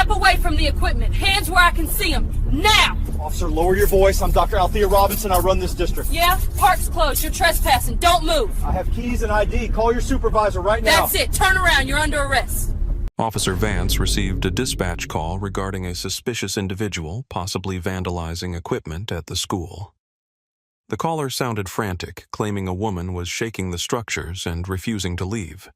Step away from the equipment. Hands where I can see them. Now! Officer, lower your voice. I'm Dr. Althea Robinson. I run this district. Yeah? Park's closed. You're trespassing. Don't move. I have keys and ID. Call your supervisor right now. That's it. Turn around. You're under arrest. Officer Vance received a dispatch call regarding a suspicious individual possibly vandalizing equipment at the school. The caller sounded frantic, claiming a woman was shaking the structures and refusing to leave.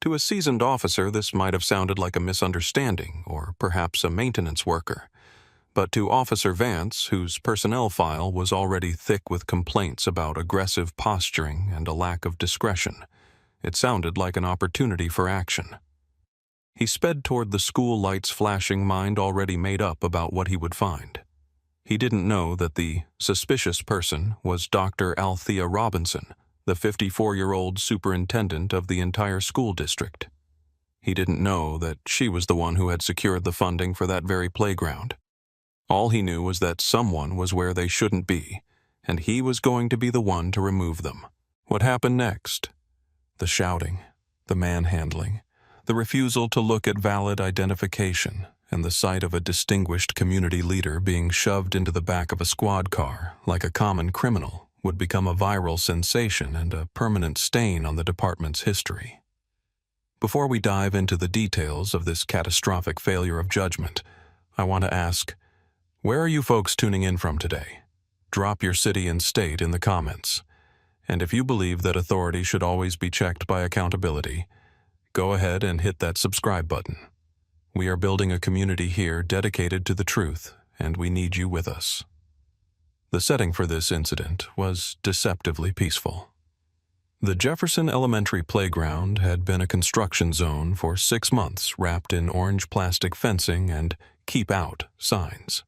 To a seasoned officer, this might have sounded like a misunderstanding or perhaps a maintenance worker. But to Officer Vance, whose personnel file was already thick with complaints about aggressive posturing and a lack of discretion, it sounded like an opportunity for action. He sped toward the school lights flashing, mind already made up about what he would find. He didn't know that the suspicious person was Dr. Althea Robinson, the 54-year-old superintendent of the entire school district. He didn't know that she was the one who had secured the funding for that very playground. All he knew was that someone was where they shouldn't be, and he was going to be the one to remove them. What happened next? The shouting, the manhandling, the refusal to look at valid identification, and the sight of a distinguished community leader being shoved into the back of a squad car like a common criminal would become a viral sensation and a permanent stain on the department's history. Before we dive into the details of this catastrophic failure of judgment, I want to ask, where are you folks tuning in from today? Drop your city and state in the comments. And if you believe that authority should always be checked by accountability, go ahead and hit that subscribe button. We are building a community here dedicated to the truth, and we need you with us. The setting for this incident was deceptively peaceful. The Jefferson Elementary playground had been a construction zone for 6 months, wrapped in orange plastic fencing and "Keep Out" signs.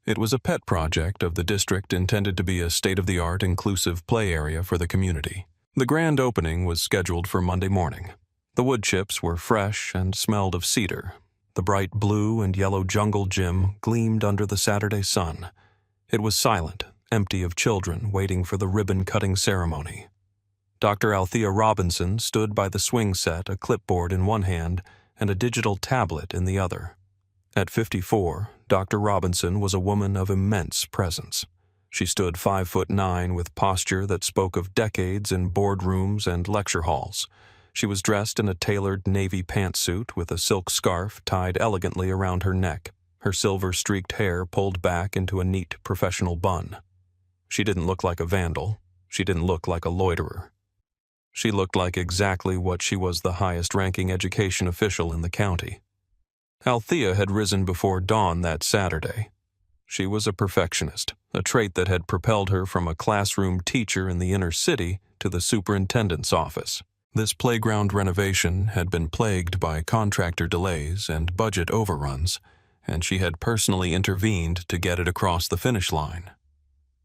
It was a pet project of the district intended to be a state-of-the-art inclusive play area for the community. The grand opening was scheduled for Monday morning. The wood chips were fresh and smelled of cedar. The bright blue and yellow jungle gym gleamed under the Saturday sun. It was silent, empty of children waiting for the ribbon-cutting ceremony. Dr. Althea Robinson stood by the swing set, a clipboard in one hand and a digital tablet in the other. At 54, Dr. Robinson was a woman of immense presence. She stood 5'9" with posture that spoke of decades in boardrooms and lecture halls. She was dressed in a tailored navy pantsuit with a silk scarf tied elegantly around her neck, her silver-streaked hair pulled back into a neat professional bun. She didn't look like a vandal. She didn't look like a loiterer. She looked like exactly what she was, the highest-ranking education official in the county. Althea had risen before dawn that Saturday. She was a perfectionist, a trait that had propelled her from a classroom teacher in the inner city to the superintendent's office. This playground renovation had been plagued by contractor delays and budget overruns, and she had personally intervened to get it across the finish line.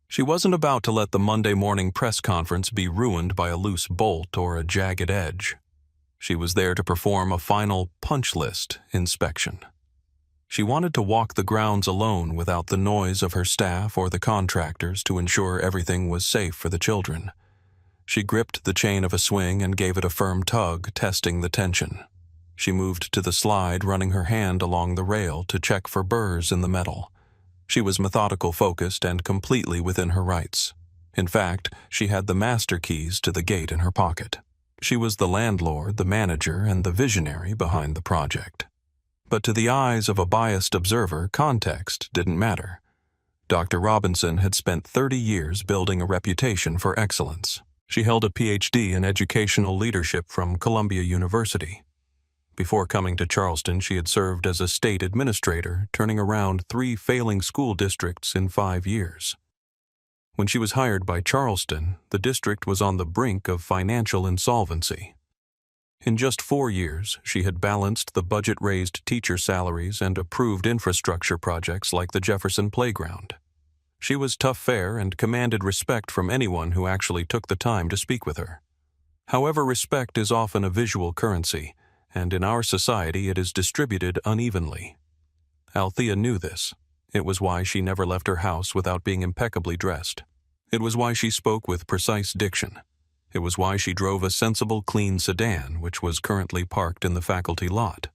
She wasn't about to let the Monday morning press conference be ruined by a loose bolt or a jagged edge. She was there to perform a final punch list inspection. She wanted to walk the grounds alone without the noise of her staff or the contractors to ensure everything was safe for the children. She gripped the chain of a swing and gave it a firm tug, testing the tension. She moved to the slide, running her hand along the rail to check for burrs in the metal. She was methodical, focused, and completely within her rights. In fact, she had the master keys to the gate in her pocket. She was the landlord, the manager, and the visionary behind the project. But to the eyes of a biased observer, context didn't matter. Dr. Robinson had spent 30 years building a reputation for excellence. She held a PhD in educational leadership from Columbia University. Before coming to Charleston, she had served as a state administrator, turning around 3 failing school districts in 5 years. When she was hired by Charleston, the district was on the brink of financial insolvency. In just 4 years, she had balanced the budget-raised teacher salaries and approved infrastructure projects like the Jefferson Playground. She was tough fare and commanded respect from anyone who actually took the time to speak with her. However, respect is often a visual currency, and in our society it is distributed unevenly. Althea knew this. It was why she never left her house without being impeccably dressed. It was why she spoke with precise diction. It was why she drove a sensible, clean sedan, which was currently parked in the faculty lot.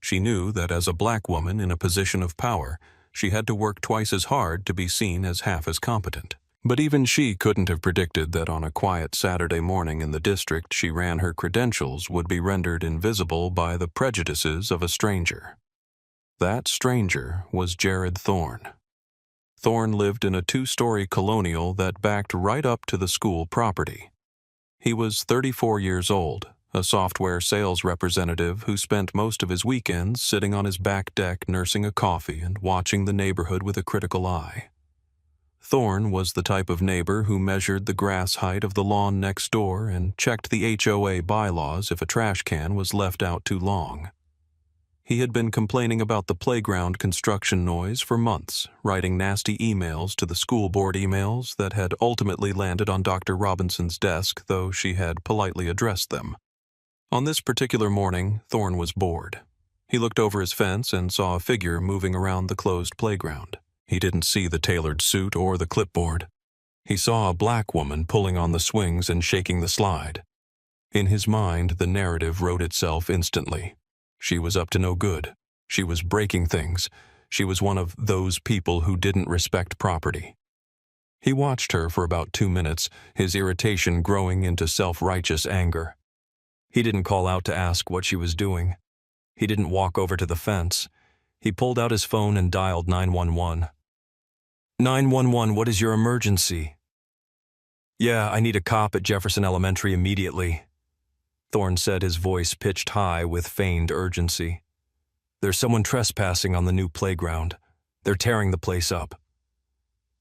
She knew that as a black woman in a position of power, she had to work twice as hard to be seen as half as competent. But even she couldn't have predicted that on a quiet Saturday morning in the district she ran her credentials would be rendered invisible by the prejudices of a stranger. That stranger was Jared Thorne. Thorne lived in a 2-story colonial that backed right up to the school property. He was 34 years old, a software sales representative who spent most of his weekends sitting on his back deck nursing a coffee and watching the neighborhood with a critical eye. Thorne was the type of neighbor who measured the grass height of the lawn next door and checked the HOA bylaws if a trash can was left out too long. He had been complaining about the playground construction noise for months, writing nasty emails to the school board emails that had ultimately landed on Dr. Robinson's desk, though she had politely addressed them. On this particular morning, Thorne was bored. He looked over his fence and saw a figure moving around the closed playground. He didn't see the tailored suit or the clipboard. He saw a black woman pulling on the swings and shaking the slide. In his mind, the narrative wrote itself instantly. She was up to no good. She was breaking things. She was one of those people who didn't respect property. He watched her for about 2 minutes, his irritation growing into self-righteous anger. He didn't call out to ask what she was doing. He didn't walk over to the fence. He pulled out his phone and dialed 911. 911, what is your emergency? Yeah, I need a cop at Jefferson Elementary immediately. Thorne said, his voice pitched high with feigned urgency. There's someone trespassing on the new playground. They're tearing the place up.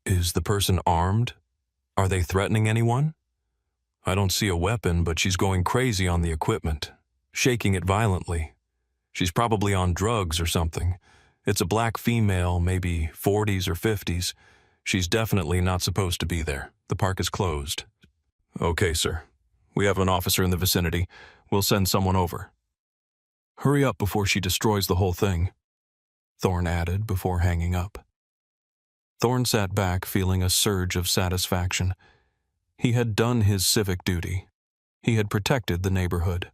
Is the person armed? Are they threatening anyone? I don't see a weapon, but she's going crazy on the equipment, shaking it violently. She's probably on drugs or something. It's a black female, maybe 40s or 50s. She's definitely not supposed to be there. The park is closed. Okay, sir. We have an officer in the vicinity. We'll send someone over. Hurry up before she destroys the whole thing, Thorne added before hanging up. Thorne sat back, feeling a surge of satisfaction. He had done his civic duty. He had protected the neighborhood.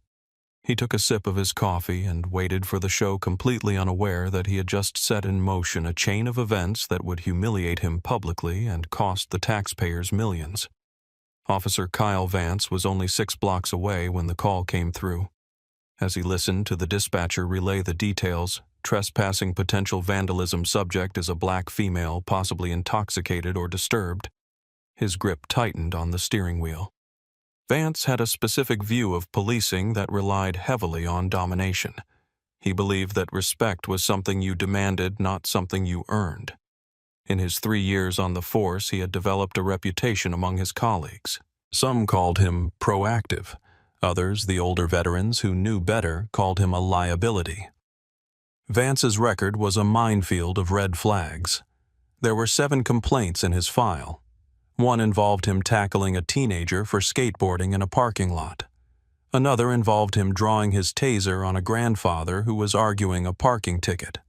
He took a sip of his coffee and waited for the show, completely unaware that he had just set in motion a chain of events that would humiliate him publicly and cost the taxpayers millions. Officer Kyle Vance was only 6 blocks away when the call came through. As he listened to the dispatcher relay the details, trespassing potential vandalism subject is a black female, possibly intoxicated or disturbed. His grip tightened on the steering wheel. Vance had a specific view of policing that relied heavily on domination. He believed that respect was something you demanded, not something you earned. In his 3 years on the force, he had developed a reputation among his colleagues. Some called him proactive. Others, the older veterans who knew better, called him a liability. Vance's record was a minefield of red flags. There were 7 complaints in his file. One involved him tackling a teenager for skateboarding in a parking lot. Another involved him drawing his taser on a grandfather who was arguing a parking ticket.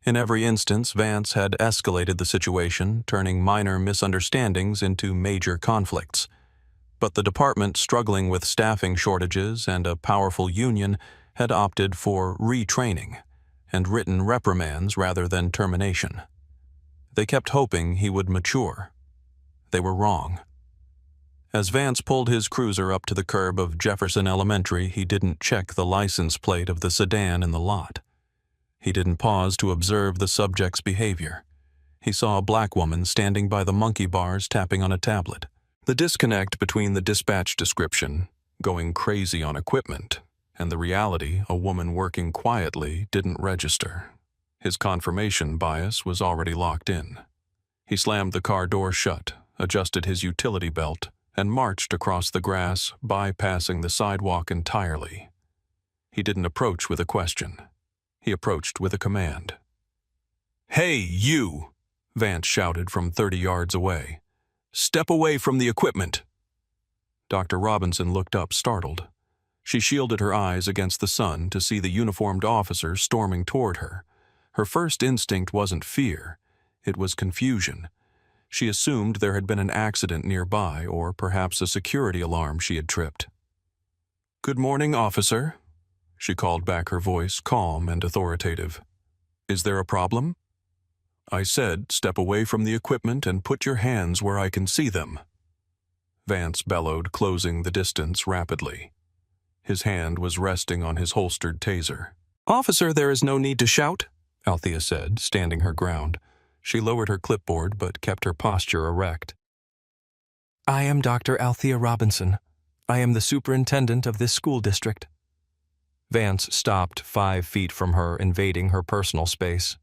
In every instance, Vance had escalated the situation, turning minor misunderstandings into major conflicts. But the department, struggling with staffing shortages and a powerful union, had opted for retraining and written reprimands rather than termination. They kept hoping he would mature. They were wrong. As Vance pulled his cruiser up to the curb of Jefferson Elementary, he didn't check the license plate of the sedan in the lot. He didn't pause to observe the subject's behavior. He saw a black woman standing by the monkey bars tapping on a tablet. The disconnect between the dispatch description, going crazy on equipment, and the reality, a woman working quietly, didn't register. His confirmation bias was already locked in. He slammed the car door shut, adjusted his utility belt, and marched across the grass, bypassing the sidewalk entirely. He didn't approach with a question. He approached with a command. "Hey, you!" Vance shouted from 30 yards away. "Step away from the equipment!" Dr. Robinson looked up, startled. She shielded her eyes against the sun to see the uniformed officer storming toward her. Her first instinct wasn't fear. It was confusion. She assumed there had been an accident nearby, or perhaps a security alarm she had tripped. "Good morning, officer," she called back, her voice calm and authoritative. "Is there a problem?" "I said, step away from the equipment and put your hands where I can see them." Vance bellowed, closing the distance rapidly. His hand was resting on his holstered taser. "Officer, there is no need to shout," Althea said, standing her ground. She lowered her clipboard but kept her posture erect. "I am Dr. Althea Robinson. I am the superintendent of this school district." Vance stopped 5 feet from her, invading her personal space.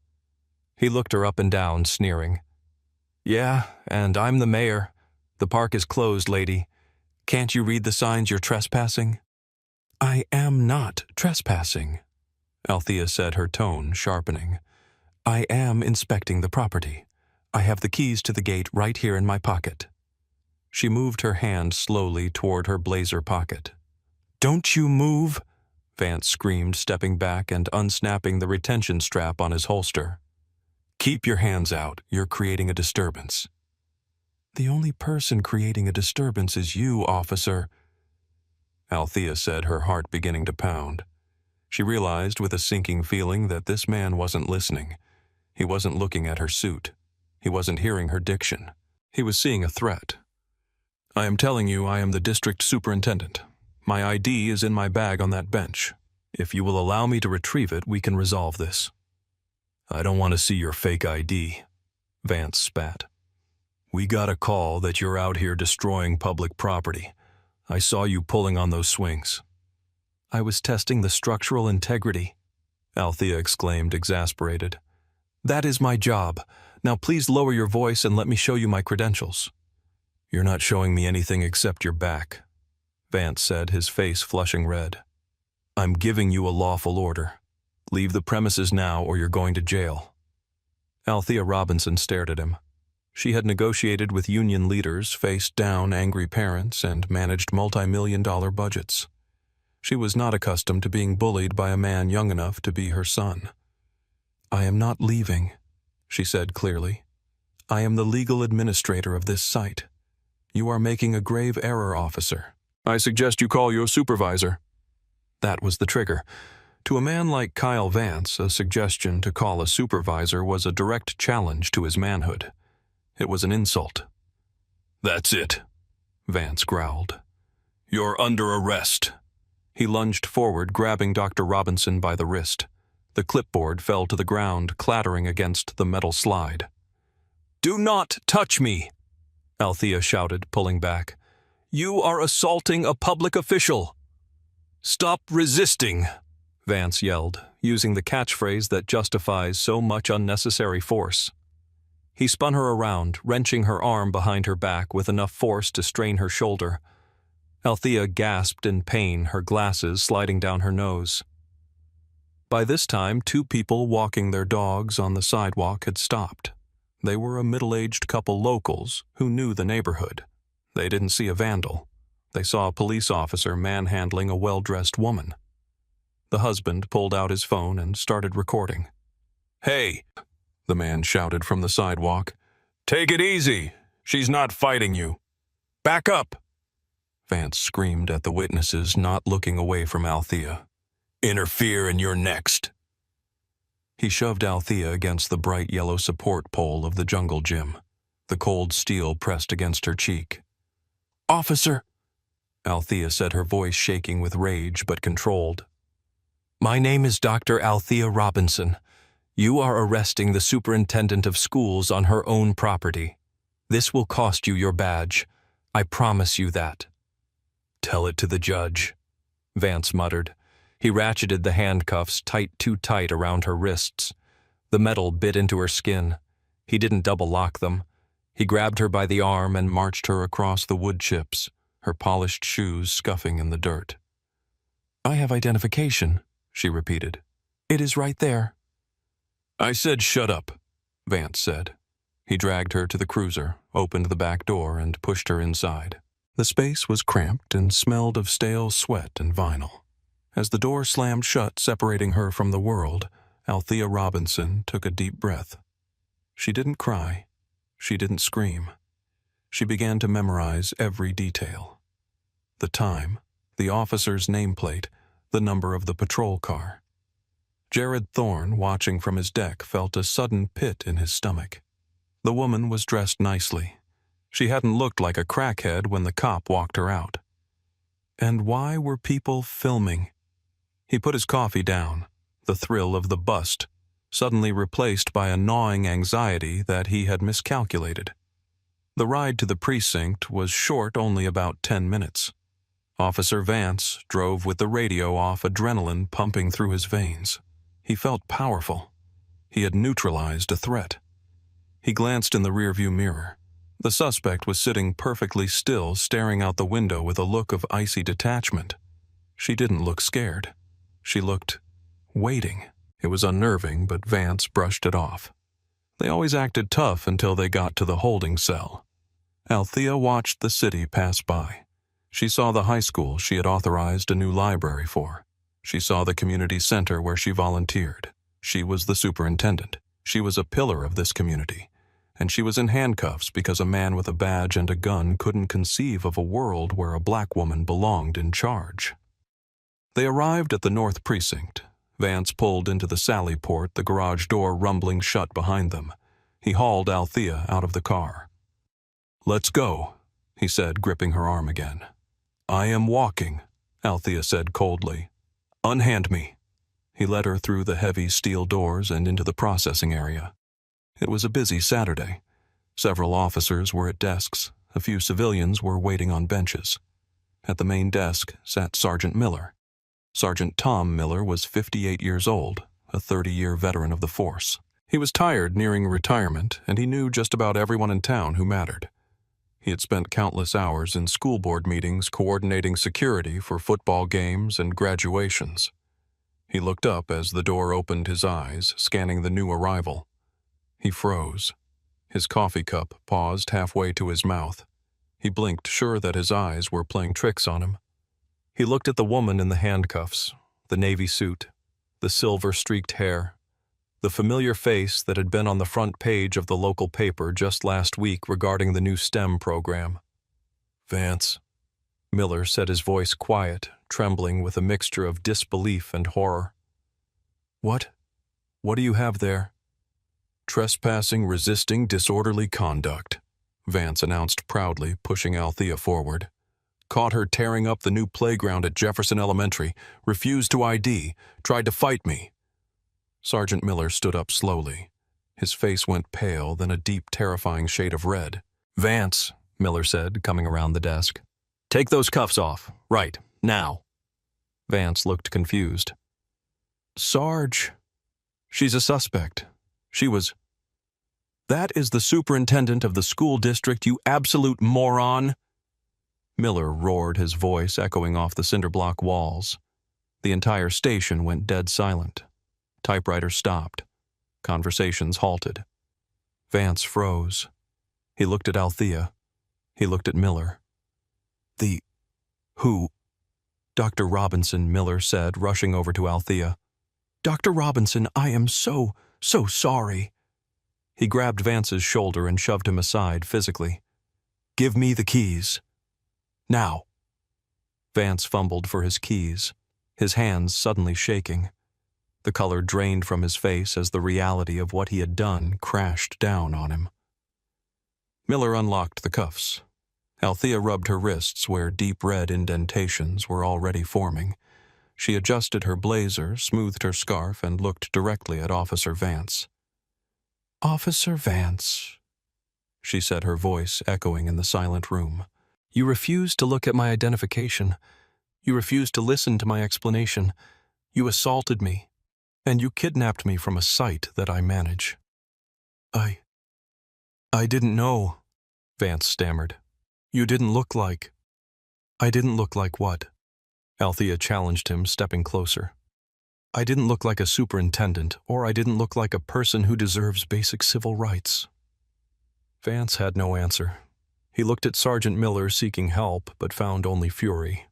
He looked her up and down, sneering. "Yeah, and I'm the mayor. The park is closed, lady. Can't you read the signs you're trespassing?" "I am not trespassing," Althea said, her tone sharpening. "I am inspecting the property. I have the keys to the gate right here in my pocket." She moved her hand slowly toward her blazer pocket. "Don't you move!" Vance screamed, stepping back and unsnapping the retention strap on his holster. "Keep your hands out. You're creating a disturbance." "The only person creating a disturbance is you, officer," Althea said, her heart beginning to pound. She realized with a sinking feeling that this man wasn't listening. He wasn't looking at her suit. He wasn't hearing her diction. He was seeing a threat. "I am telling you I am the district superintendent. My ID is in my bag on that bench. If you will allow me to retrieve it, we can resolve this." "I don't want to see your fake ID," Vance spat. "We got a call that you're out here destroying public property. I saw you pulling on those swings." "I was testing the structural integrity," Althea exclaimed, exasperated. "That is my job. Now please lower your voice and let me show you my credentials." "You're not showing me anything except your back," Vance said, his face flushing red. "I'm giving you a lawful order. Leave the premises now or you're going to jail." Althea Robinson stared at him. She had negotiated with union leaders, faced down angry parents, and managed multi-million-dollar budgets. She was not accustomed to being bullied by a man young enough to be her son. "I am not leaving," she said clearly. "I am the legal administrator of this site. You are making a grave error, officer. I suggest you call your supervisor." That was the trigger. To a man like Kyle Vance, a suggestion to call a supervisor was a direct challenge to his manhood. It was an insult. "That's it," Vance growled. "You're under arrest." He lunged forward, grabbing Dr. Robinson by the wrist. The clipboard fell to the ground, clattering against the metal slide. "Do not touch me!" Althea shouted, pulling back. "You are assaulting a public official." "Stop resisting," Vance yelled, using the catchphrase that justifies so much unnecessary force. He spun her around, wrenching her arm behind her back with enough force to strain her shoulder. Althea gasped in pain, her glasses sliding down her nose. By this time, 2 people walking their dogs on the sidewalk had stopped. They were a middle-aged couple locals who knew the neighborhood. They didn't see a vandal. They saw a police officer manhandling a well-dressed woman. The husband pulled out his phone and started recording. "Hey," the man shouted from the sidewalk. "Take it easy. She's not fighting you. Back up." Vance screamed at the witnesses, not looking away from Althea. "Interfere and you're next." He shoved Althea against the bright yellow support pole of the jungle gym. The cold steel pressed against her cheek. "Officer," Althea said, her voice shaking with rage but controlled. "My name is Dr. Althea Robinson. You are arresting the superintendent of schools on her own property. This will cost you your badge. I promise you that." "Tell it to the judge," Vance muttered. He ratcheted the handcuffs too tight around her wrists. The metal bit into her skin. He didn't double-lock them. He grabbed her by the arm and marched her across the wood chips, her polished shoes scuffing in the dirt. "I have identification," she repeated. "It is right there." "I said shut up," Vance said. He dragged her to the cruiser, opened the back door, and pushed her inside. The space was cramped and smelled of stale sweat and vinyl. As the door slammed shut, separating her from the world, Althea Robinson took a deep breath. She didn't cry. She didn't scream. She began to memorize every detail. The time, the officer's nameplate, the number of the patrol car. Jared Thorne, watching from his deck, felt a sudden pit in his stomach. The woman was dressed nicely. She hadn't looked like a crackhead when the cop walked her out. And why were people filming? He put his coffee down, the thrill of the bust, suddenly replaced by a gnawing anxiety that he had miscalculated. The ride to the precinct was short only about 10 minutes. Officer Vance drove with the radio off, adrenaline pumping through his veins. He felt powerful. He had neutralized a threat. He glanced in the rearview mirror. The suspect was sitting perfectly still, staring out the window with a look of icy detachment. She didn't look scared. She looked waiting. It was unnerving, but Vance brushed it off. They always acted tough until they got to the holding cell. Althea watched the city pass by. She saw the high school she had authorized a new library for. She saw the community center where she volunteered. She was the superintendent. She was a pillar of this community. And she was in handcuffs because a man with a badge and a gun couldn't conceive of a world where a black woman belonged in charge. They arrived at the North Precinct. Vance pulled into the sally port, the garage door rumbling shut behind them. He hauled Althea out of the car. "Let's go," he said, gripping her arm again. "I am walking," Althea said coldly. "Unhand me." He led her through the heavy steel doors and into the processing area. It was a busy Saturday. Several officers were at desks. A few civilians were waiting on benches. At the main desk sat Sergeant Miller. Sergeant Tom Miller was 58 years old, a 30-year veteran of the force. He was tired, nearing retirement, and he knew just about everyone in town who mattered. He had spent countless hours in school board meetings coordinating security for football games and graduations. He looked up as the door opened, his eyes scanning the new arrival. He froze. His coffee cup paused halfway to his mouth. He blinked, sure that his eyes were playing tricks on him. He looked at the woman in the handcuffs, the navy suit, the silver-streaked hair, the familiar face that had been on the front page of the local paper just last week regarding the new STEM program. "Vance," Miller said, his voice quiet, trembling with a mixture of disbelief and horror. "What? What do you have there?" "Trespassing, resisting, disorderly conduct," Vance announced proudly, pushing Althea forward. "Caught her tearing up the new playground at Jefferson Elementary, refused to ID, tried to fight me." Sergeant Miller stood up slowly. His face went pale, then a deep, terrifying shade of red. "Vance," Miller said, coming around the desk. "Take those cuffs off. Right, now." Vance looked confused. "Sarge, she's a suspect. She was—" "That is the superintendent of the school district, you absolute moron!" Miller roared, his voice echoing off the cinderblock walls. The entire station went dead silent. Typewriters stopped. Conversations halted. Vance froze. He looked at Althea. He looked at Miller. Who? "Dr. Robinson," Miller said, rushing over to Althea. "Dr. Robinson, I am so sorry." He grabbed Vance's shoulder and shoved him aside physically. "Give me the keys. Now." Vance fumbled for his keys, his hands suddenly shaking. The color drained from his face as the reality of what he had done crashed down on him. Miller unlocked the cuffs. Althea rubbed her wrists where deep red indentations were already forming. She adjusted her blazer, smoothed her scarf, and looked directly at Officer Vance. "Officer Vance," she said, her voice echoing in the silent room. "You refused to look at my identification. You refused to listen to my explanation. You assaulted me, and you kidnapped me from a site that I manage." I didn't know," Vance stammered. "You didn't look like—" "I didn't look like what?" Althea challenged him, stepping closer. "I didn't look like a superintendent, or I didn't look like a person who deserves basic civil rights." Vance had no answer. He looked at Sergeant Miller seeking help, but found only fury.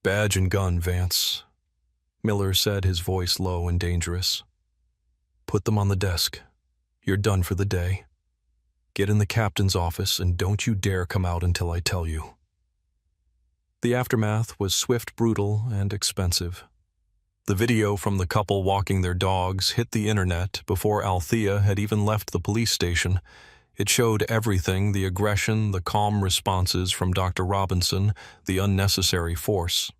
"Badge and gun, Vance," Miller said, his voice low and dangerous. "Put them on the desk. You're done for the day. Get in the captain's office and don't you dare come out until I tell you." The aftermath was swift, brutal, and expensive. The video from the couple walking their dogs hit the internet before Althea had even left the police station. It showed everything: the aggression, the calm responses from Dr. Robinson, the unnecessary force.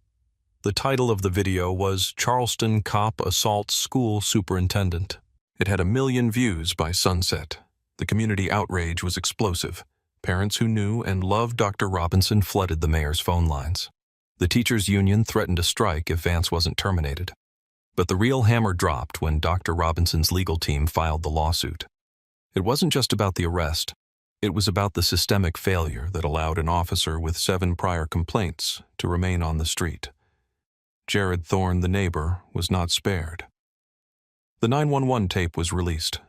The title of the video was "Charleston Cop Assaults School Superintendent." It had 1 million views by sunset. The community outrage was explosive. Parents who knew and loved Dr. Robinson flooded the mayor's phone lines. The teachers' union threatened to strike if Vance wasn't terminated. But the real hammer dropped when Dr. Robinson's legal team filed the lawsuit. It wasn't just about the arrest. It was about the systemic failure that allowed an officer with 7 prior complaints to remain on the street. Jared Thorne, the neighbor, was not spared. The 911 tape was released.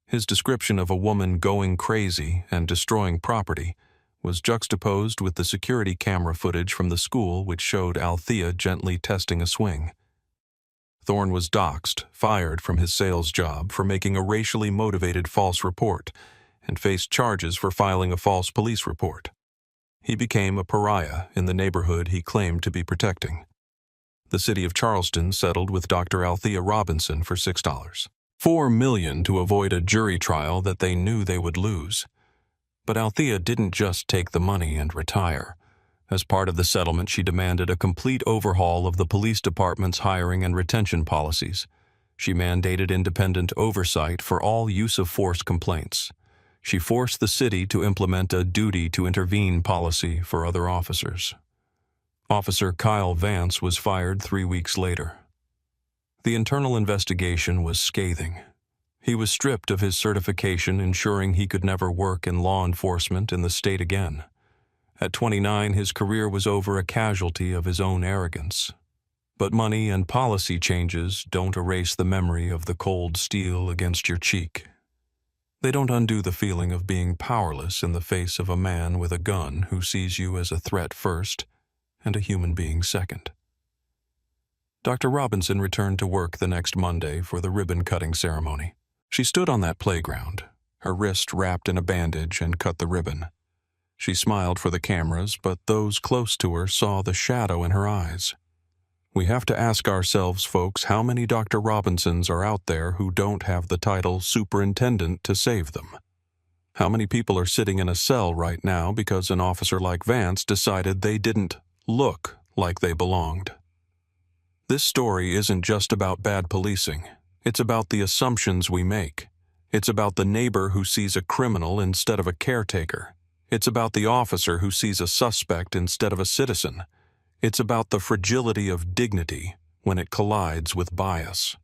His description of a woman going crazy and destroying property was juxtaposed with the security camera footage from the school, which showed Althea gently testing a swing. Thorne was doxxed, fired from his sales job for making a racially motivated false report, and faced charges for filing a false police report. He became a pariah in the neighborhood he claimed to be protecting. The city of Charleston settled with Dr. Althea Robinson for $4 million to avoid a jury trial that they knew they would lose. But Althea didn't just take the money and retire. As part of the settlement, she demanded a complete overhaul of the police department's hiring and retention policies. She mandated independent oversight for all use-of-force complaints. She forced the city to implement a duty-to-intervene policy for other officers. Officer Kyle Vance was fired 3 weeks later. The internal investigation was scathing. He was stripped of his certification, ensuring he could never work in law enforcement in the state again. At 29, his career was over, a casualty of his own arrogance. But money and policy changes don't erase the memory of the cold steel against your cheek. They don't undo the feeling of being powerless in the face of a man with a gun who sees you as a threat first and a human being second. Dr. Robinson returned to work the next Monday for the ribbon-cutting ceremony. She stood on that playground, her wrist wrapped in a bandage, and cut the ribbon. She smiled for the cameras, but those close to her saw the shadow in her eyes. We have to ask ourselves, folks, how many Dr. Robinsons are out there who don't have the title superintendent to save them? How many people are sitting in a cell right now because an officer like Vance decided they didn't look like they belonged? This story isn't just about bad policing. It's about the assumptions we make. It's about the neighbor who sees a criminal instead of a caretaker. It's about the officer who sees a suspect instead of a citizen. It's about the fragility of dignity when it collides with bias.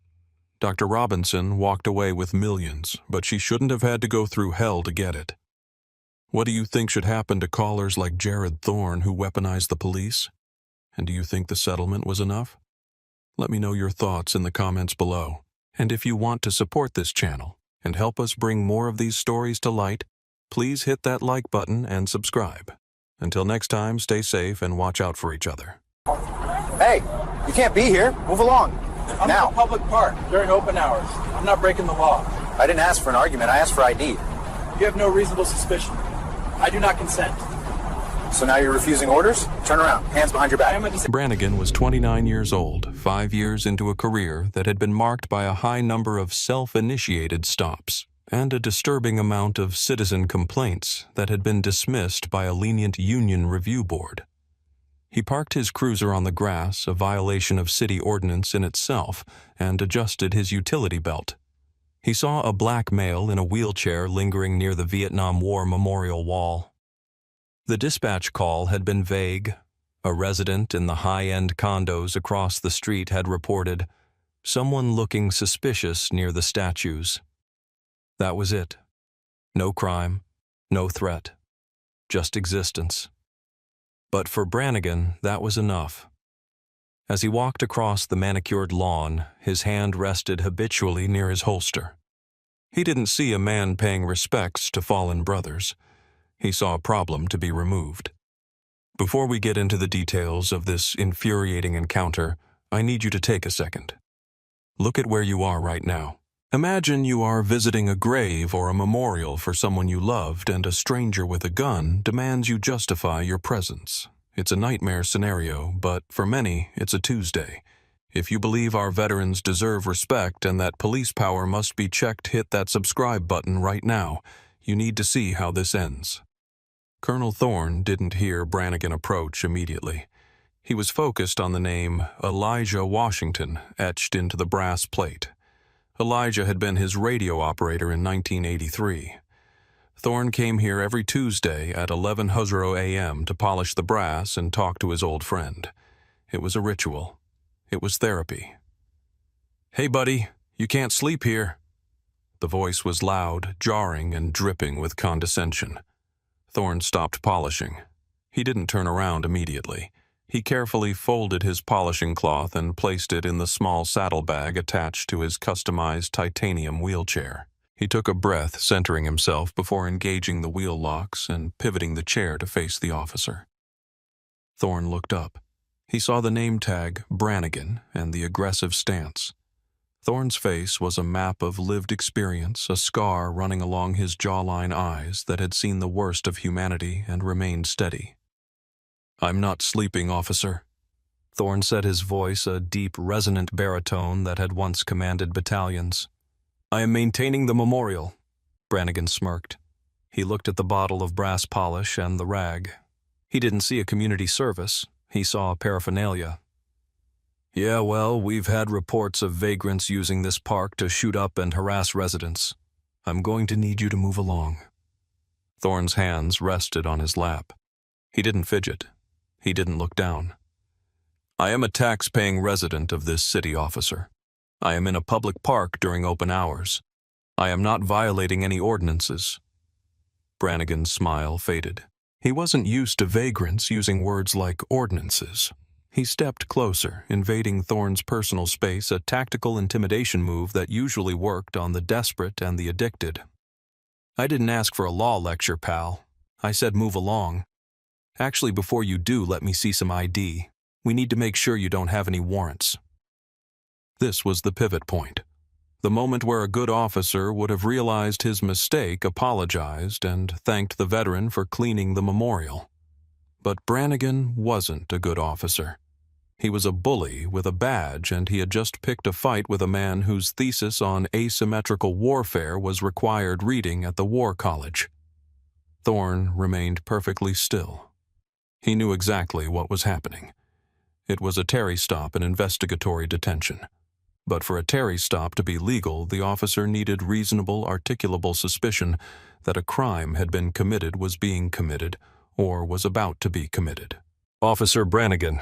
Dr. Robinson walked away with millions, but she shouldn't have had to go through hell to get it. What do you think should happen to callers like Jared Thorne who weaponized the police? And do you think the settlement was enough? Let me know your thoughts in the comments below. And if you want to support this channel and help us bring more of these stories to light, please hit that like button and subscribe. Until next time, stay safe and watch out for each other. Hey, you can't be here. Move along. I'm Now. in a public park during open hours. I'm not breaking the law. I didn't ask for an argument. I asked for ID. You have no reasonable suspicion. I do not consent. So now you're refusing orders? Turn around. Hands behind your I am back. Brannigan was 29 years old, 5 years into a career that had been marked by a high number of self-initiated stops and a disturbing amount of citizen complaints that had been dismissed by a lenient union review board. He parked his cruiser on the grass, a violation of city ordinance in itself, and adjusted his utility belt. He saw a black male in a wheelchair lingering near the Vietnam War memorial wall. The dispatch call had been vague. A resident in the high-end condos across the street had reported, "Someone looking suspicious near the statues." That was it. No crime, no threat, just existence. But for Brannigan, that was enough. As he walked across the manicured lawn, his hand rested habitually near his holster. He didn't see a man paying respects to fallen brothers. He saw a problem to be removed. Before we get into the details of this infuriating encounter, I need you to take a second. Look at where you are right now. Imagine you are visiting a grave or a memorial for someone you loved, and a stranger with a gun demands you justify your presence. It's a nightmare scenario, but for many, it's a Tuesday. If you believe our veterans deserve respect and that police power must be checked, hit that subscribe button right now. You need to see how this ends. Colonel Thorne didn't hear Brannigan approach immediately. He was focused on the name Elijah Washington etched into the brass plate. Elijah had been his radio operator in 1983. Thorne came here every Tuesday at 11:00 a.m. to polish the brass and talk to his old friend. It was a ritual. It was therapy. "Hey, buddy, you can't sleep here." The voice was loud, jarring, and dripping with condescension. Thorne stopped polishing. He didn't turn around immediately. He carefully folded his polishing cloth and placed it in the small saddlebag attached to his customized titanium wheelchair. He took a breath, centering himself before engaging the wheel locks and pivoting the chair to face the officer. Thorne looked up. He saw the name tag, Brannigan, and the aggressive stance. Thorne's face was a map of lived experience, a scar running along his jawline eyes that had seen the worst of humanity and remained steady. "I'm not sleeping, officer." Thorne said, his voice a deep, resonant baritone that had once commanded battalions. "I am maintaining the memorial." Brannigan smirked. He looked at the bottle of brass polish and the rag. He didn't see a community service. He saw paraphernalia. "Yeah, well, we've had reports of vagrants using this park to shoot up and harass residents. I'm going to need you to move along." Thorne's hands rested on his lap. He didn't fidget. He didn't look down. "I am a tax-paying resident of this city, officer. I am in a public park during open hours. I am not violating any ordinances." Brannigan's smile faded. He wasn't used to vagrants using words like ordinances. He stepped closer, invading Thorne's personal space, a tactical intimidation move that usually worked on the desperate and the addicted. "I didn't ask for a law lecture, pal. I said move along. Actually, before you do, let me see some ID. We need to make sure you don't have any warrants." This was the pivot point. The moment where a good officer would have realized his mistake, apologized, and thanked the veteran for cleaning the memorial. But Brannigan wasn't a good officer. He was a bully with a badge, and he had just picked a fight with a man whose thesis on asymmetrical warfare was required reading at the War College. Thorne remained perfectly still. He knew exactly what was happening. It was a Terry stop, an investigatory detention. But for a Terry stop to be legal, the officer needed reasonable, articulable suspicion that a crime had been committed, was being committed, or was about to be committed. "Officer Brannigan,"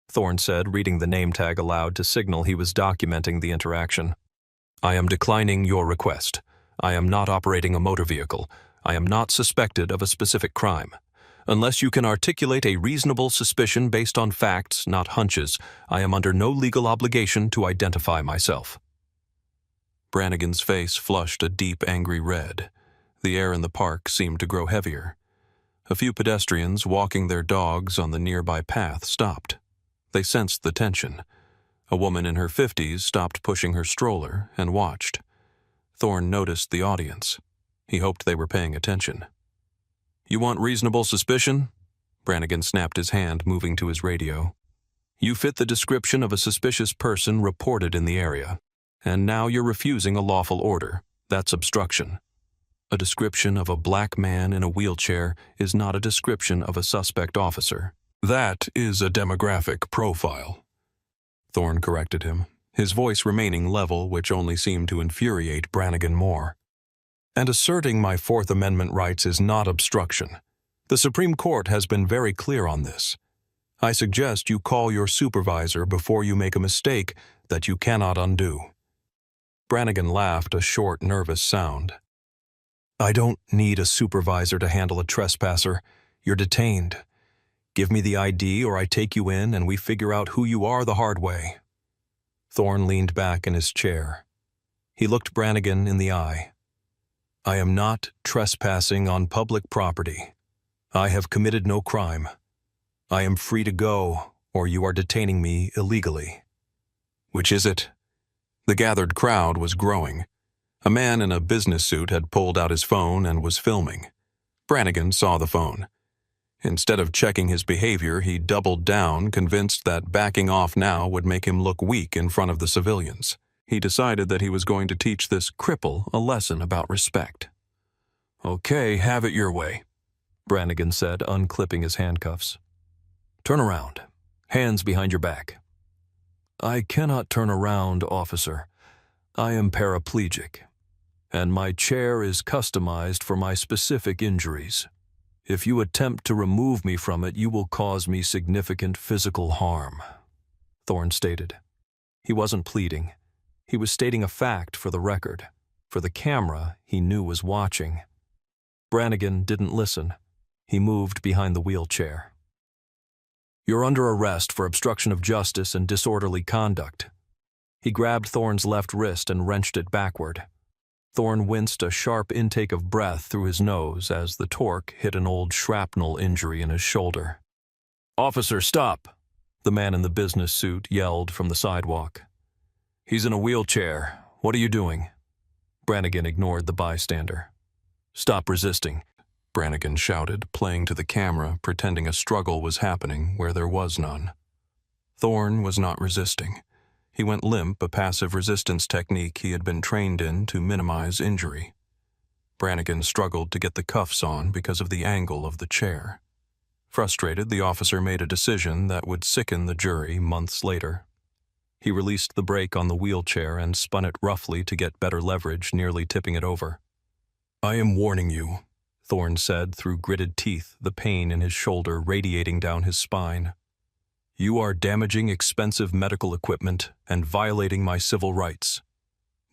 Thorne said, reading the name tag aloud to signal he was documenting the interaction. "I am declining your request. I am not operating a motor vehicle. I am not suspected of a specific crime. Unless you can articulate a reasonable suspicion based on facts, not hunches, I am under no legal obligation to identify myself." Brannigan's face flushed a deep, angry red. The air in the park seemed to grow heavier. A few pedestrians walking their dogs on the nearby path stopped. They sensed the tension. A woman in her 50s stopped pushing her stroller and watched. Thorne noticed the audience. He hoped they were paying attention. "You want reasonable suspicion?" Brannigan snapped his hand, moving to his radio. "You fit the description of a suspicious person reported in the area. And now you're refusing a lawful order. That's obstruction. A description of a black man in a wheelchair is not a description of a suspect officer. That is a demographic profile." Thorne corrected him, his voice remaining level, which only seemed to infuriate Brannigan more. "And asserting my Fourth Amendment rights is not obstruction. The Supreme Court has been very clear on this. I suggest you call your supervisor before you make a mistake that you cannot undo." Brannigan laughed, a short, nervous sound. "I don't need a supervisor to handle a trespasser. You're detained. Give me the ID or I take you in and we figure out who you are the hard way." Thorne leaned back in his chair. He looked Brannigan in the eye. "I am not trespassing on public property. I have committed no crime. I am free to go, or you are detaining me illegally." "Which is it?" The gathered crowd was growing. A man in a business suit had pulled out his phone and was filming. Brannigan saw the phone. Instead of checking his behavior, he doubled down, convinced that backing off now would make him look weak in front of the civilians. He decided that he was going to teach this cripple a lesson about respect. "Okay, have it your way," Brannigan said, unclipping his handcuffs. "Turn around. Hands behind your back." "I cannot turn around, officer. I am paraplegic, and my chair is customized for my specific injuries. If you attempt to remove me from it, you will cause me significant physical harm," Thorne stated. He wasn't pleading. He was stating a fact for the record, for the camera he knew was watching. Brannigan didn't listen. He moved behind the wheelchair. "You're under arrest for obstruction of justice and disorderly conduct." He grabbed Thorne's left wrist and wrenched it backward. Thorne winced a sharp intake of breath through his nose as the torque hit an old shrapnel injury in his shoulder. "Officer, stop!" the man in the business suit yelled from the sidewalk. "He's in a wheelchair. What are you doing?" Brannigan ignored the bystander. "Stop resisting," Brannigan shouted, playing to the camera, pretending a struggle was happening where there was none. Thorne was not resisting. He went limp, a passive resistance technique he had been trained in to minimize injury. Brannigan struggled to get the cuffs on because of the angle of the chair. Frustrated, the officer made a decision that would sicken the jury months later. He released the brake on the wheelchair and spun it roughly to get better leverage, nearly tipping it over. "I am warning you," Thorne said through gritted teeth, the pain in his shoulder radiating down his spine. "You are damaging expensive medical equipment and violating my civil rights.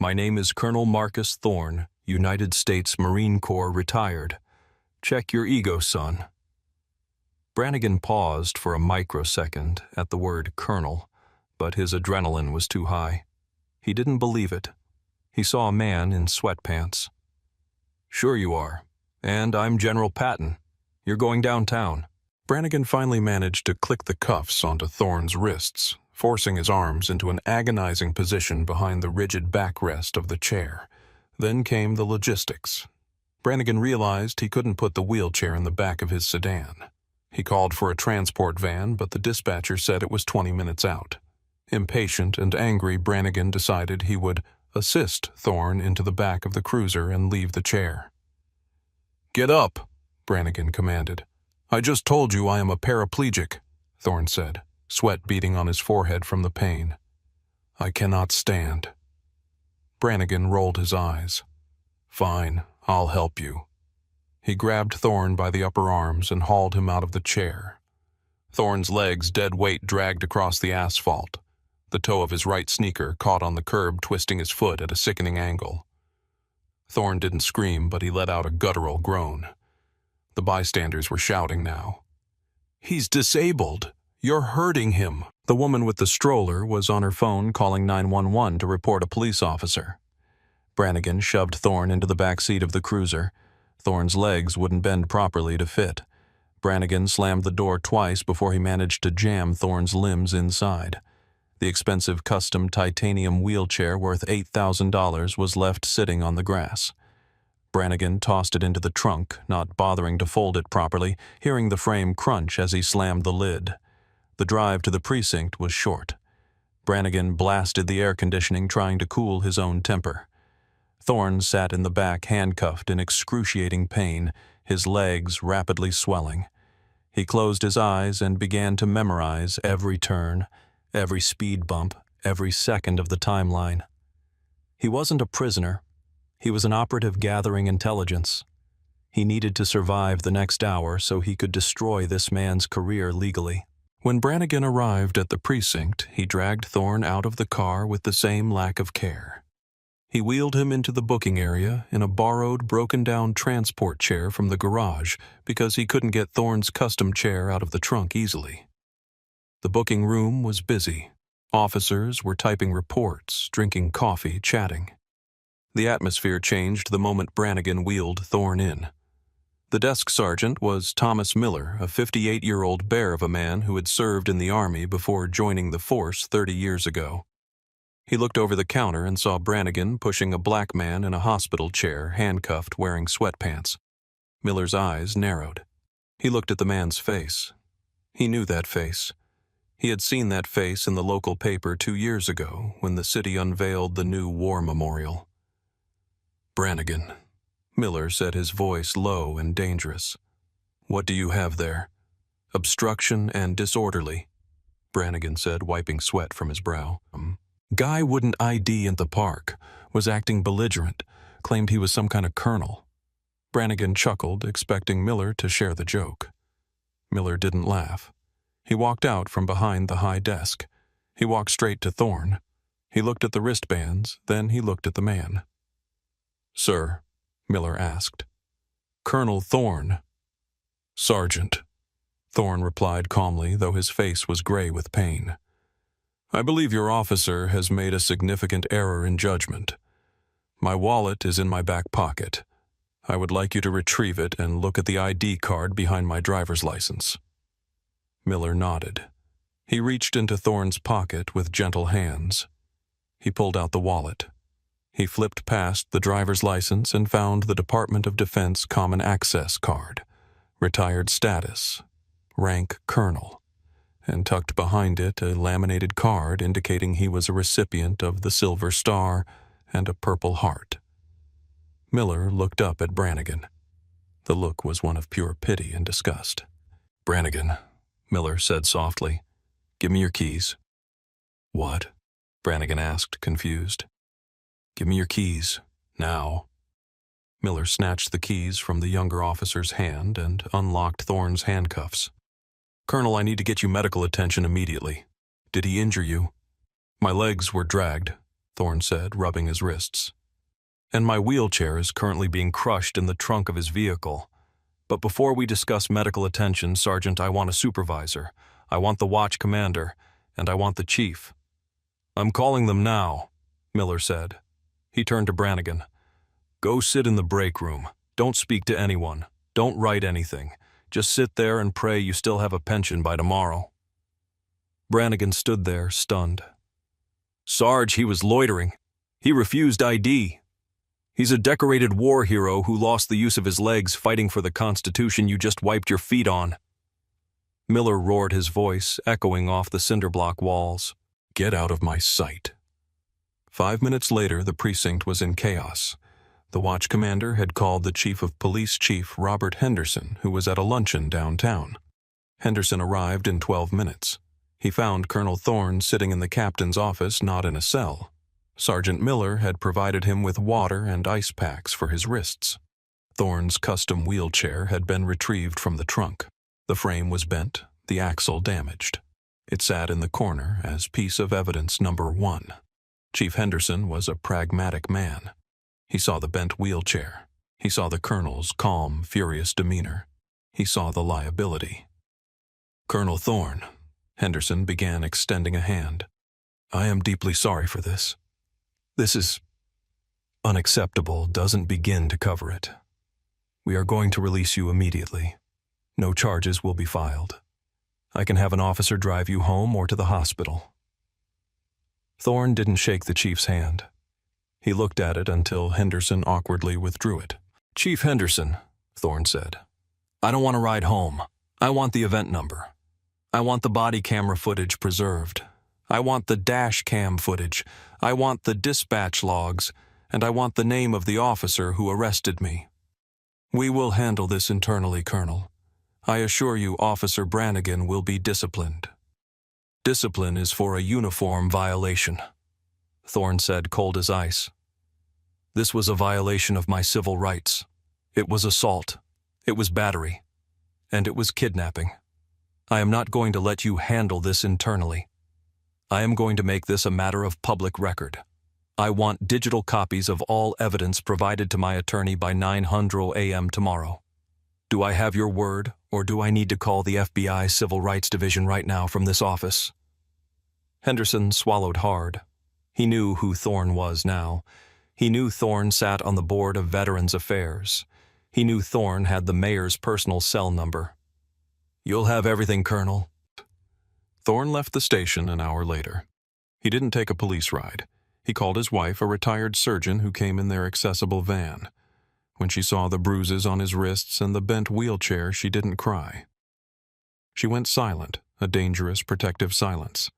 My name is Colonel Marcus Thorne, United States Marine Corps retired. Check your ego, son." Brannigan paused for a microsecond at the word colonel, but his adrenaline was too high. He didn't believe it. He saw a man in sweatpants. "Sure you are. And I'm General Patton. You're going downtown." Brannigan finally managed to click the cuffs onto Thorne's wrists, forcing his arms into an agonizing position behind the rigid backrest of the chair. Then came the logistics. Brannigan realized he couldn't put the wheelchair in the back of his sedan. He called for a transport van, but the dispatcher said it was 20 minutes out. Impatient and angry, Brannigan decided he would assist Thorne into the back of the cruiser and leave the chair. "Get up," Brannigan commanded. "I just told you I am a paraplegic," Thorne said, sweat beading on his forehead from the pain. "I cannot stand." Brannigan rolled his eyes. "Fine, I'll help you." He grabbed Thorne by the upper arms and hauled him out of the chair. Thorne's legs, dead weight, dragged across the asphalt. The toe of his right sneaker caught on the curb, twisting his foot at a sickening angle. Thorne didn't scream, but he let out a guttural groan. The bystanders were shouting now. "He's disabled. You're hurting him." The woman with the stroller was on her phone calling 911 to report a police officer. Brannigan shoved Thorne into the back seat of the cruiser. Thorne's legs wouldn't bend properly to fit. Brannigan slammed the door twice before he managed to jam Thorne's limbs inside. The expensive custom titanium wheelchair worth $8,000 was left sitting on the grass. Brannigan tossed it into the trunk, not bothering to fold it properly, hearing the frame crunch as he slammed the lid. The drive to the precinct was short. Brannigan blasted the air conditioning, trying to cool his own temper. Thorne sat in the back, handcuffed in excruciating pain, his legs rapidly swelling. He closed his eyes and began to memorize every turn, every speed bump, every second of the timeline. He wasn't a prisoner. He was an operative gathering intelligence. He needed to survive the next hour so he could destroy this man's career legally. When Brannigan arrived at the precinct, he dragged Thorne out of the car with the same lack of care. He wheeled him into the booking area in a borrowed, broken-down transport chair from the garage because he couldn't get Thorne's custom chair out of the trunk easily. The booking room was busy. Officers were typing reports, drinking coffee, chatting. The atmosphere changed the moment Brannigan wheeled Thorne in. The desk sergeant was Thomas Miller, a 58-year-old bear of a man who had served in the Army before joining the force 30 years ago. He looked over the counter and saw Brannigan pushing a black man in a hospital chair, handcuffed, wearing sweatpants. Miller's eyes narrowed. He looked at the man's face. He knew that face. He had seen that face in the local paper 2 years ago when the city unveiled the new war memorial. Brannigan. Miller said, his voice low and dangerous. What do you have there? Obstruction and disorderly, Brannigan said, wiping sweat from his brow. Guy wouldn't ID at the park, was acting belligerent, claimed he was some kind of colonel. Brannigan chuckled, expecting Miller to share the joke. Miller didn't laugh. He walked out from behind the high desk. He walked straight to Thorne. He looked at the wristbands, then he looked at the man. Sir, Miller asked. Colonel Thorne. Sergeant, Thorne replied calmly, though his face was gray with pain. I believe your officer has made a significant error in judgment. My wallet is in my back pocket. I would like you to retrieve it and look at the ID card behind my driver's license. Miller nodded. He reached into Thorne's pocket with gentle hands. He pulled out the wallet. He flipped past the driver's license and found the Department of Defense Common Access card, retired status, rank colonel, and tucked behind it a laminated card indicating he was a recipient of the Silver Star and a Purple Heart. Miller looked up at Brannigan. The look was one of pure pity and disgust. Brannigan, Miller said softly, give me your keys. What? Brannigan asked, confused. Give me your keys, now. Miller snatched the keys from the younger officer's hand and unlocked Thorne's handcuffs. Colonel, I need to get you medical attention immediately. Did he injure you? My legs were dragged, Thorne said, rubbing his wrists. And my wheelchair is currently being crushed in the trunk of his vehicle. But before we discuss medical attention, Sergeant, I want a supervisor. I want the watch commander, and I want the chief. I'm calling them now, Miller said. He turned to Brannigan. Go sit in the break room. Don't speak to anyone. Don't write anything. Just sit there and pray you still have a pension by tomorrow. Brannigan stood there, stunned. Sarge, he was loitering. He refused ID. He's a decorated war hero who lost the use of his legs fighting for the Constitution you just wiped your feet on. Miller roared, his voice echoing off the cinder block walls. Get out of my sight. 5 minutes later, the precinct was in chaos. The watch commander had called the chief of police, Chief Robert Henderson, who was at a luncheon downtown. Henderson arrived in 12 minutes. He found Colonel Thorne sitting in the captain's office, not in a cell. Sergeant Miller had provided him with water and ice packs for his wrists. Thorne's custom wheelchair had been retrieved from the trunk. The frame was bent, the axle damaged. It sat in the corner as piece of evidence number 1. Chief Henderson was a pragmatic man. He saw the bent wheelchair. He saw the colonel's calm, furious demeanor. He saw the liability. Colonel Thorne, Henderson began, extending a hand. I am deeply sorry for this. This is unacceptable, doesn't begin to cover it. We are going to release you immediately. No charges will be filed. I can have an officer drive you home or to the hospital. Thorne didn't shake the chief's hand. He looked at it until Henderson awkwardly withdrew it. Chief Henderson, Thorne said, I don't want to ride home. I want the event number. I want the body camera footage preserved. I want the dash cam footage. I want the dispatch logs. And I want the name of the officer who arrested me. We will handle this internally, Colonel. I assure you Officer Brannigan will be disciplined. Discipline is for a uniform violation, Thorne said, cold as ice. This was a violation of my civil rights. It was assault. It was battery. And it was kidnapping. I am not going to let you handle this internally. I am going to make this a matter of public record. I want digital copies of all evidence provided to my attorney by 9:00 a.m. tomorrow. Do I have your word, or do I need to call the FBI Civil Rights Division right now from this office? Henderson swallowed hard. He knew who Thorne was now. He knew Thorne sat on the board of Veterans Affairs. He knew Thorne had the mayor's personal cell number. You'll have everything, Colonel. Thorne left the station an hour later. He didn't take a police ride. He called his wife, a retired surgeon who came in their accessible van. When she saw the bruises on his wrists and the bent wheelchair, she didn't cry. She went silent, a dangerous protective silence.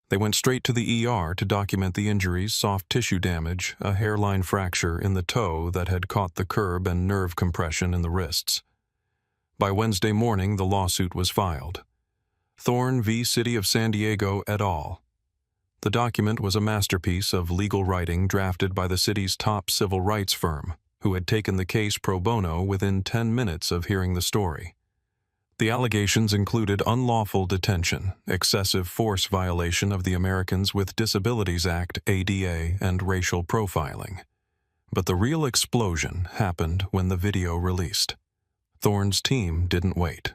They went straight to the ER to document the injuries: soft tissue damage, a hairline fracture in the toe that had caught the curb, and nerve compression in the wrists. By Wednesday morning, the lawsuit was filed. Thorne v. City of San Diego et al. The document was a masterpiece of legal writing drafted by the city's top civil rights firm, who had taken the case pro bono within 10 minutes of hearing the story. The allegations included unlawful detention, excessive force violation of the Americans with Disabilities Act (ADA), and racial profiling. But the real explosion happened when the video released. Thorne's team didn't wait.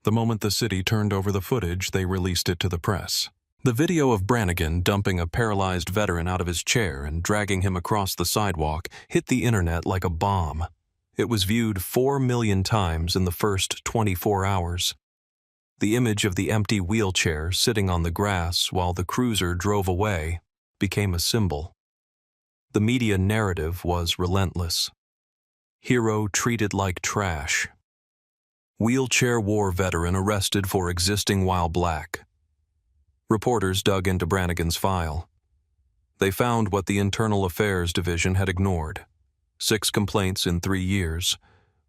The moment the city turned over the footage, they released it to the press. The video of Brannigan dumping a paralyzed veteran out of his chair and dragging him across the sidewalk hit the internet like a bomb. It was viewed 4 million times in the first 24 hours. The image of the empty wheelchair sitting on the grass while the cruiser drove away became a symbol. The media narrative was relentless. Hero treated like trash. Wheelchair war veteran arrested for existing while black. Reporters dug into Brannigan's file. They found what the Internal Affairs Division had ignored: 6 complaints in 3 years,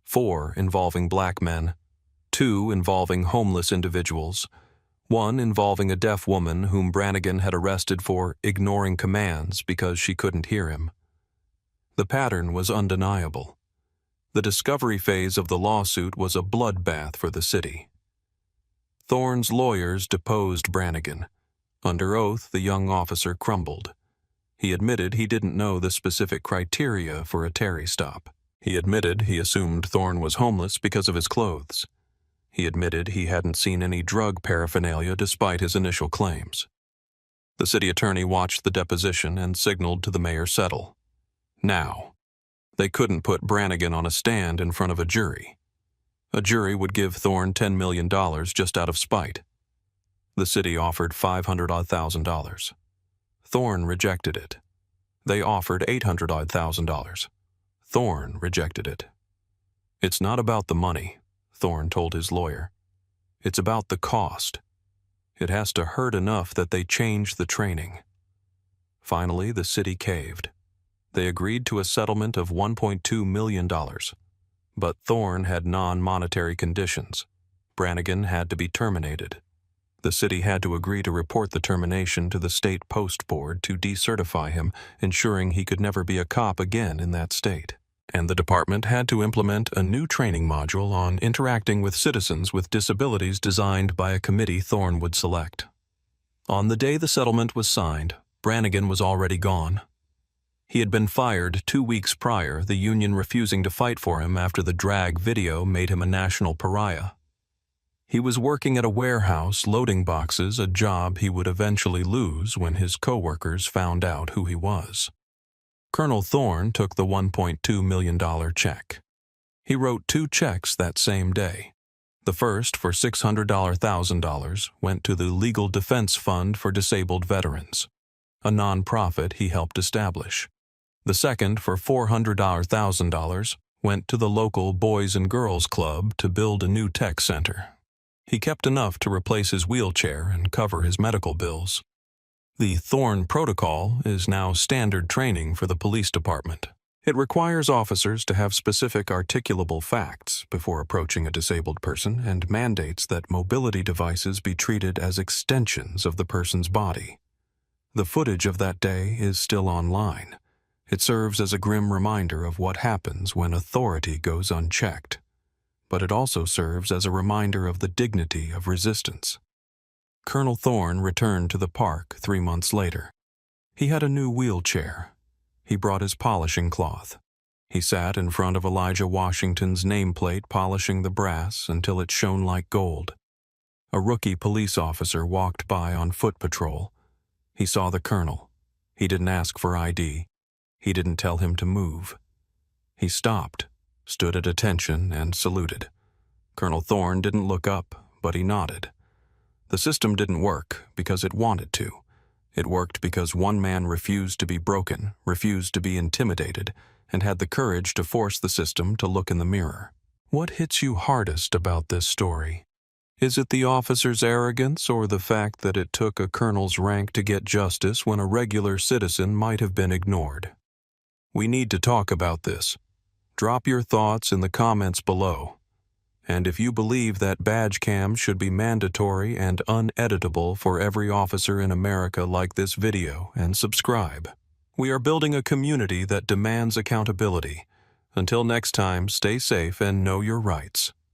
4 involving black men, 2 involving homeless individuals, 1 involving a deaf woman whom Brannigan had arrested for ignoring commands because she couldn't hear him. The pattern was undeniable. The discovery phase of the lawsuit was a bloodbath for the city. Thorne's lawyers deposed Brannigan. Under oath, the young officer crumbled. He admitted he didn't know the specific criteria for a Terry stop. He admitted he assumed Thorne was homeless because of his clothes. He admitted he hadn't seen any drug paraphernalia despite his initial claims. The city attorney watched the deposition and signaled to the mayor settle. Now, they couldn't put Brannigan on a stand in front of a jury. A jury would give Thorne $10 million just out of spite. The city offered $500,000. Thorne rejected it. They offered $800,000. Thorne rejected it. It's not about the money, Thorne told his lawyer. It's about the cost. It has to hurt enough that they change the training. Finally, the city caved. They agreed to a settlement of $1.2 million. But Thorne had non-monetary conditions. Brannigan had to be terminated. The city had to agree to report the termination to the state post board to decertify him, ensuring he could never be a cop again in that state. And the department had to implement a new training module on interacting with citizens with disabilities designed by a committee Thorne would select. On the day the settlement was signed, Brannigan was already gone. He had been fired 2 weeks prior, the union refusing to fight for him after the drag video made him a national pariah. He was working at a warehouse loading boxes, a job he would eventually lose when his coworkers found out who he was. Colonel Thorne took the $1.2 million check. He wrote 2 checks that same day. The first, for $600,000, went to the Legal Defense Fund for Disabled Veterans, a nonprofit he helped establish. The second, for $400,000, went to the local Boys and Girls Club to build a new tech center. He kept enough to replace his wheelchair and cover his medical bills. The Thorne Protocol is now standard training for the police department. It requires officers to have specific articulable facts before approaching a disabled person and mandates that mobility devices be treated as extensions of the person's body. The footage of that day is still online. It serves as a grim reminder of what happens when authority goes unchecked. But it also serves as a reminder of the dignity of resistance. Colonel Thorne returned to the park 3 months later. He had a new wheelchair. He brought his polishing cloth. He sat in front of Elijah Washington's nameplate polishing the brass until it shone like gold. A rookie police officer walked by on foot patrol. He saw the colonel. He didn't ask for ID. He didn't tell him to move. He stopped, stood at attention, and saluted. Colonel Thorne didn't look up, but he nodded. The system didn't work because it wanted to. It worked because one man refused to be broken, refused to be intimidated, and had the courage to force the system to look in the mirror. What hits you hardest about this story? Is it the officer's arrogance or the fact that it took a colonel's rank to get justice when a regular citizen might have been ignored? We need to talk about this. Drop your thoughts in the comments below. And if you believe that badge cams should be mandatory and uneditable for every officer in America, like this video and subscribe. We are building a community that demands accountability. Until next time, stay safe and know your rights.